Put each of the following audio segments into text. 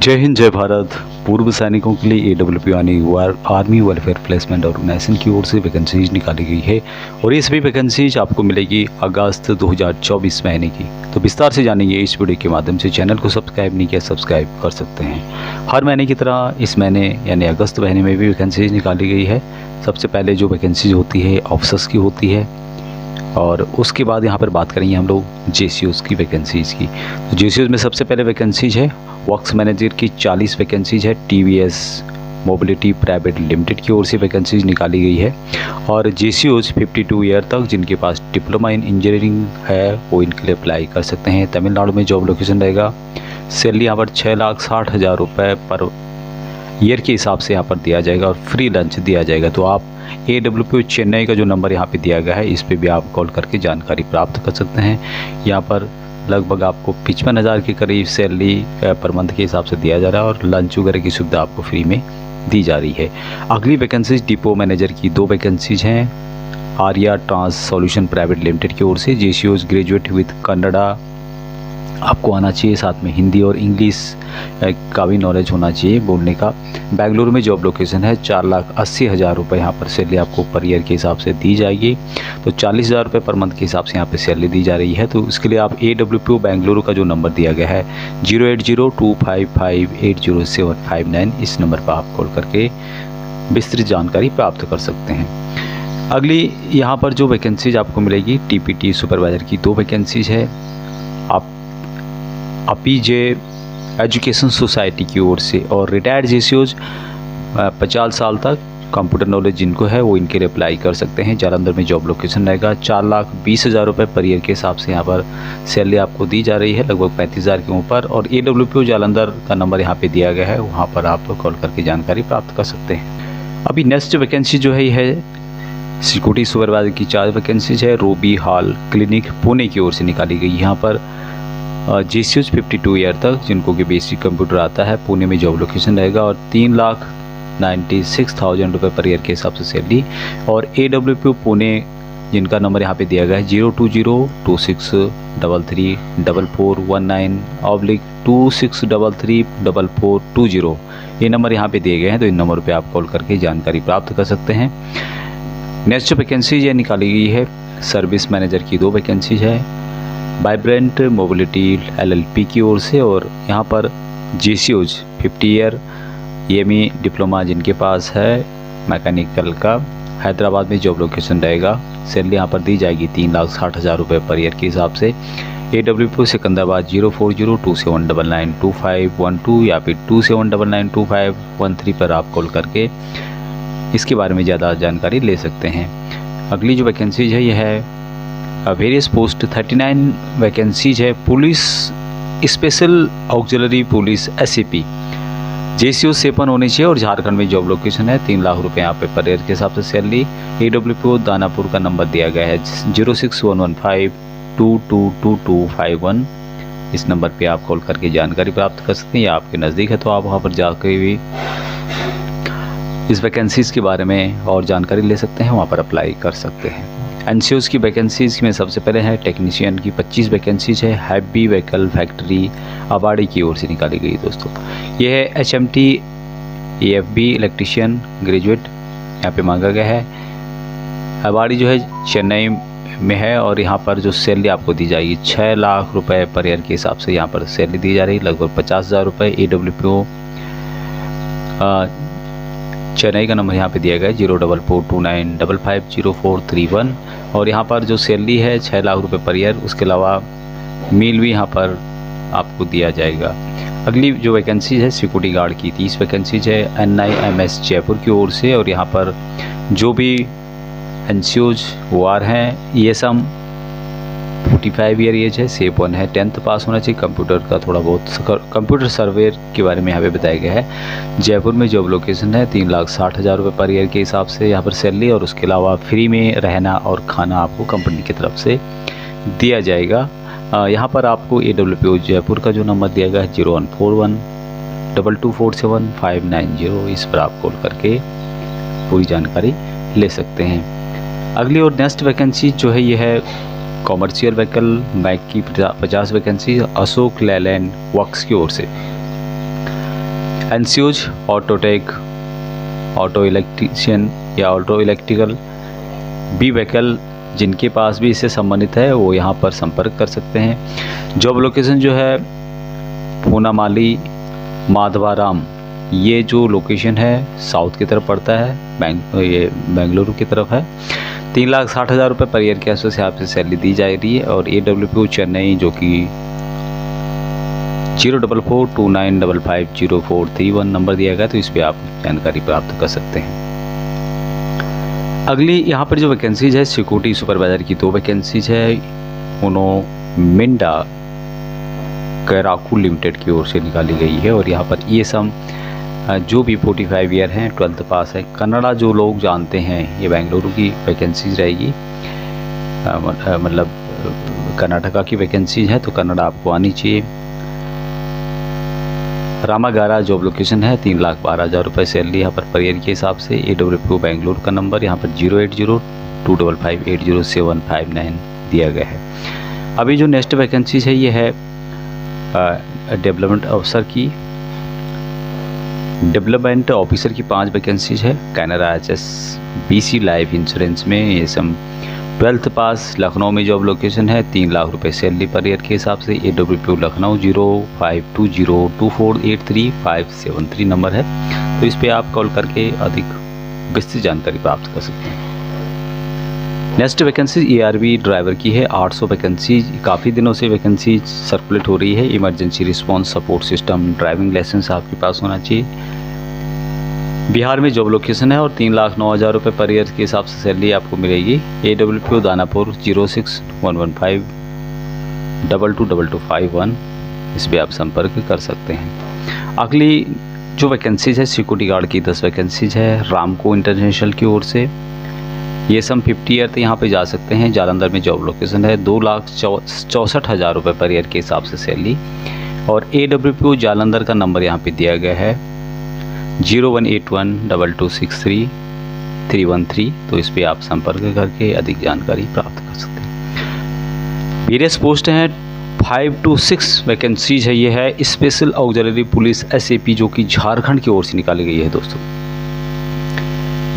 जय हिंद जय भारत। पूर्व सैनिकों के लिए AWP यानी आर्मी वेलफेयर प्लेसमेंट ऑर्गेनाइजेशन की ओर से वैकेंसीज निकाली गई है और ये सभी वैकेंसीज आपको मिलेगी अगस्त 2024 महीने की। तो विस्तार से जानेंगे इस वीडियो के माध्यम से। चैनल को सब्सक्राइब नहीं किया, सब्सक्राइब कर सकते हैं। हर महीने की तरह इस महीने यानी अगस्त महीने में भी वैकेंसीज निकाली गई है। सबसे पहले जो वैकेंसीज होती है ऑफिसर्स की होती है और उसके बाद यहाँ पर बात करेंगे हम लोग JCOs की वैकेंसीज़ की। तो JCOs में सबसे पहले वैकेंसीज है वर्क्स मैनेजर की 40 वैकेंसीज है। TVS मोबिलिटी प्राइवेट लिमिटेड की ओर से वैकेंसीज निकाली गई है और JCOs 52 ईयर तक जिनके पास डिप्लोमा इन इंजीनियरिंग है वो इनके लिए अप्लाई कर सकते हैं। तमिलनाडु में जॉब लोकेशन रहेगा। सैलरी यहाँ पर 6,60,000 रुपये पर ईयर के हिसाब से यहाँ पर दिया जाएगा और फ्री लंच दिया जाएगा। तो आप AWP चेन्नई का जो नंबर यहाँ पे दिया गया है इस पे भी आप कॉल करके जानकारी प्राप्त कर सकते हैं। यहाँ पर लगभग आपको 55,000 के करीब सैलरी पर मंथ के हिसाब से दिया जा रहा है और लंच वगैरह की सुविधा आपको फ्री में दी जा रही है। अगली वैकेंसीज डिपो मैनेजर की 2 वैकेंसीज हैं Arya trans solution private limited की ओर से। JCOs ग्रेजुएट विद कन्नड़ा आपको आना चाहिए, साथ में हिंदी और इंग्लिश का भी नॉलेज होना चाहिए बोलने का। बेंगलुरु में जॉब लोकेशन है। 4,80,000 रुपये यहाँ पर सैलरी आपको पर ईयर के हिसाब से दी जाएगी। तो 40,000 रुपये पर मंथ के हिसाब से यहाँ पे सैलरी दी जा रही है। तो इसके लिए आप AWP बेंगलुरु का जो नंबर दिया गया है 08025580759 इस नंबर पर आप कॉल करके विस्तृत जानकारी प्राप्त कर सकते हैं। अगली यहाँ पर जो वैकेंसीज आपको मिलेगी TPT सुपरवाइज़र की 2 वैकेंसीज है। आप APJ एजुकेशन सोसाइटी की ओर से और रिटायर्ड JCOs 50 साल तक कंप्यूटर नॉलेज जिनको है वो इनके लिए अप्लाई कर सकते हैं। जालंधर में जॉब लोकेशन रहेगा। 4,20,000 रुपये पर ईयर के हिसाब से यहाँ पर सैलरी आपको दी जा रही है, लगभग 35,000 के ऊपर। और AWP जालंधर का नंबर यहाँ पे दिया गया है, वहाँ पर आप कॉल करके जानकारी प्राप्त कर सकते हैं। अभी नेक्स्ट वैकेंसी जो है सिक्योरिटी सुपरवाइजर की 4 वैकेंसीज है। रूबी हॉल क्लिनिक पुणे की ओर से निकाली गई। यहाँ पर JCOs 52 ईयर तक जिनको कि बेसिक कंप्यूटर आता है पुणे में जॉब लोकेशन रहेगा और 3,96,000 रुपये पर ईयर के हिसाब से सैलरी। और AWP पुणे जिनका नंबर यहाँ पे दिया गया है 02026333419/26334420 ये नंबर यहाँ पे दिए गए हैं। तो इन नंबर पे आप कॉल करके जानकारी प्राप्त कर सकते हैं। नेक्स्ट वैकेंसी ये निकाली गई है सर्विस मैनेजर की 2 वैकेंसीज है वाइब्रेंट मोबिलिटी LLP की ओर से। और यहाँ पर JCOs 50 ईयर EME डिप्लोमा जिनके पास है मैकेनिकल का, हैदराबाद में जॉब लोकेशन रहेगा। सैलरी यहाँ पर दी जाएगी 3,60,000 रुपये पर ईयर के हिसाब से। AWP सिकंदराबाद 04027992512 या फिर 27992513 पर आप कॉल करके इसके बारे में ज़्यादा जानकारी ले सकते हैं। अगली जो वैकेंसीज है यह है वेरियस पोस्ट 39 वैकेंसीज है police special auxiliary police SAP। JCOs 53 होनी चाहिए और झारखंड में जॉब लोकेशन है। 3 लाख रुपये यहाँ पे पर ईयर के हिसाब से सैलरी। AWP दानापुर का नंबर दिया गया है 06115222251 इस नंबर पे आप कॉल करके जानकारी प्राप्त कर सकते हैं या आपके नज़दीक है तो आप वहाँ पर जाकर भी इस वैकेंसीज़ के बारे में और जानकारी ले सकते हैं, वहाँ पर अप्लाई कर सकते हैं। NCOs की वैकेंसीज़ में सबसे पहले है टेक्नीशियन की 25 वैकेंसीज है हैवी व्हीकल फैक्ट्री अबाड़ी की ओर से निकाली गई। दोस्तों ये है HMT AFB इलेक्ट्रीशियन ग्रेजुएट यहाँ पे मांगा गया है। अबाड़ी जो है चेन्नई में है और यहाँ पर जो सैलरी आपको दी जाएगी 6 लाख रुपए पर ईयर के हिसाब से यहाँ पर सैलरी दी जा रही है, लगभग 50,000 रुपये। AWP चेन्नई का नंबर यहाँ पे दिया गया है 04429550431 और यहाँ पर जो सैलरी है 6 लाख रुपए पर ईयर। उसके अलावा मील भी यहाँ पर आपको दिया जाएगा। अगली जो वैकेंसी है सिक्योरिटी गार्ड की 30 वैकेंसीज है NIMS जयपुर की ओर से। और यहाँ पर जो भी NCOs OR हैं ESM 45 ईयर एज है, सेफ 1 है, 10th पास होना चाहिए। कंप्यूटर का थोड़ा बहुत कंप्यूटर सर्वेयर के बारे में यहाँ पे बताया गया है। जयपुर में जॉब लोकेशन है। 3,60,000 रुपये पर ईयर के हिसाब से यहाँ पर सैलरी और उसके अलावा फ्री में रहना और खाना आपको कंपनी की तरफ से दिया जाएगा। यहाँ पर आपको AWP जयपुर का जो नंबर दिया गया है 01412247 इस पर आप कॉल करके पूरी जानकारी ले सकते हैं। अगली और नेक्स्ट वैकेंसी जो है ये है कॉमर्शियल व्हीकल मैक की 50 वैकेंसी अशोक लैलैंड वर्क्स की ओर से। एनसीओज, ऑटोटेक, ऑटो इलेक्ट्रीशियन या ऑटो इलेक्ट्रिकल बी व्हीकल जिनके पास भी इससे संबंधित है वो यहाँ पर संपर्क कर सकते हैं। जॉब लोकेशन जो है पूनामाली माधवाराम, ये जो लोकेशन है साउथ की तरफ पड़ता है, ये बेंगलुरु की तरफ है। 3,60,000 रुपये पर ईयर के आसपास यहाँ पे सैलरी दी जा रही है। और AWPO चेन्नई जो कि 04429550431 नंबर दिया गया, तो इस पर आप जानकारी प्राप्त कर सकते हैं। अगली यहाँ पर जो वैकेंसीज है सिक्योरिटी सुपरवाइजर की 2 वैकेंसीज है, उन्होंने मिंडा कैराकू लिमिटेड की ओर से निकाली गई है। और यहाँ पर ये सम जो भी 45 ईयर हैं, 12th पास है, कन्नड़ा जो लोग जानते हैं, ये बेंगलुरु की वैकेंसीज रहेगी, मतलब कर्नाटका की वैकेंसीज है, तो कन्नड़ा आपको आनी चाहिए। रामागारा जॉब लोकेशन है, 3,12,000 रुपये सैलरी यहाँ पर ईयर के हिसाब से। AWPO बेंगलुरु का नंबर यहाँ पर 08025580759 दिया गया है। अभी जो नेक्स्ट वैकेंसीज है ये है डेवलपमेंट ऑफिसर की, डेवलपमेंट ऑफिसर की 5 वैकेंसीज है। कैनरा HSBC लाइफ इंश्योरेंस में ये सब 12th पास, लखनऊ में जॉब लोकेशन है, 3 लाख रुपए सैलरी पर ईयर के हिसाब से। AWPO लखनऊ 0520243573 नंबर है, तो इस पर आप कॉल करके अधिक विस्तृत जानकारी प्राप्त कर सकते हैं। नेक्स्ट वैकेंसी ERB ड्राइवर की है, 800 वैकेंसी, काफ़ी दिनों से वैकेंसी सर्कुलेट हो रही है। Emergency response support system, driving licence आपके पास होना चाहिए। बिहार में जॉब लोकेशन है और 3,09,000 रुपये पर ईयर के हिसाब से सैलरी आपको मिलेगी। AWPO दानापुर 0611522251, इस पर आप संपर्क कर सकते हैं। अगली जो वैकेंसीज है सिक्योरिटी गार्ड की 10 वैकेंसीज है, रामको इंटरनेशनल की ओर से। ये सम 50 ईयर तक यहाँ पे जा सकते हैं। जालंधर में जॉब लोकेशन है, 2,64,000 रुपये पर ईयर के हिसाब से सैलरी। और AWPO जालंधर का नंबर यहाँ पे दिया गया है 0181226313, तो इस पर आप संपर्क करके अधिक जानकारी प्राप्त कर सकते हैं। वेरियस पोस्ट हैं, 5 to 6 वैकेंसीज है। ये है स्पेशल ऑक्सिलरी पुलिस SAP जो कि झारखंड की ओर से निकाली गई है दोस्तों।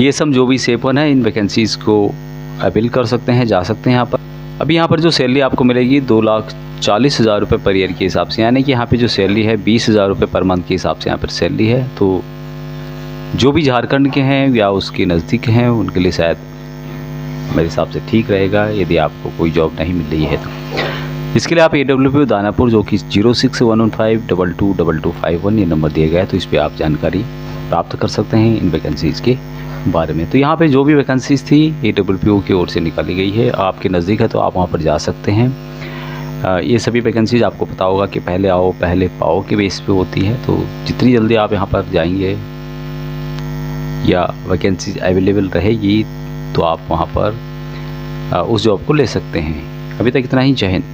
ये सब जो भी सेपन है इन वैकेंसीज को अपील कर सकते हैं, जा सकते हैं यहाँ पर। अभी यहाँ पर जो सैलरी आपको मिलेगी 2,40,000 रुपये पर ईयर के हिसाब से, यानी कि यहाँ पे जो सैलरी है 20,000 रुपये पर मंथ के हिसाब से यहाँ पर सैलरी है। तो जो भी झारखंड के हैं या उसके नज़दीक हैं उनके लिए शायद मेरे हिसाब से ठीक रहेगा, यदि आपको कोई जॉब नहीं मिल रही है तो। इसके लिए आप AWPO दानापुर जो कि 0611522251 ये नंबर दिया गया है, तो इस पर आप जानकारी प्राप्त कर सकते हैं इन वैकेंसीज़ के बारे में। तो यहाँ पे जो भी वैकेंसीज थी AWPO की ओर से निकाली गई है, आपके नज़दीक है तो आप वहाँ पर जा सकते हैं। ये सभी वैकेंसीज आपको पता होगा कि पहले आओ पहले पाओ के बेस पे होती है, तो जितनी जल्दी आप यहाँ पर जाएंगे या वैकेंसीज अवेलेबल रहेगी तो आप वहाँ पर उस जॉब को ले सकते हैं। अभी तक इतना ही, जय हिंद।